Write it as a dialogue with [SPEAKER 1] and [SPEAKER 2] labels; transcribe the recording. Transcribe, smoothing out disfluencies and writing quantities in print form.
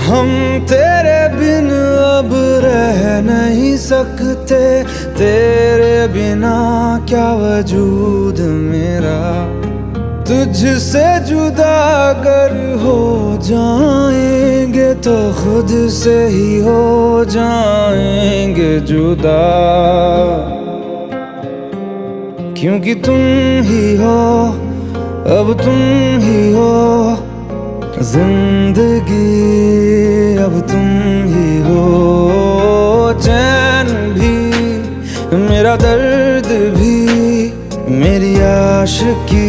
[SPEAKER 1] हम तेरे बिन अब रह नहीं सकते, तेरे बिना क्या वजूद मेरा। तुझसे जुदा अगर हो जाएंगे तो खुद से ही हो जाएंगे जुदा, क्योंकि तुम ही हो, अब तुम ही हो जिंदगी, अब तुम ही हो। चैन भी मेरा दर्द भी मेरी आशिकी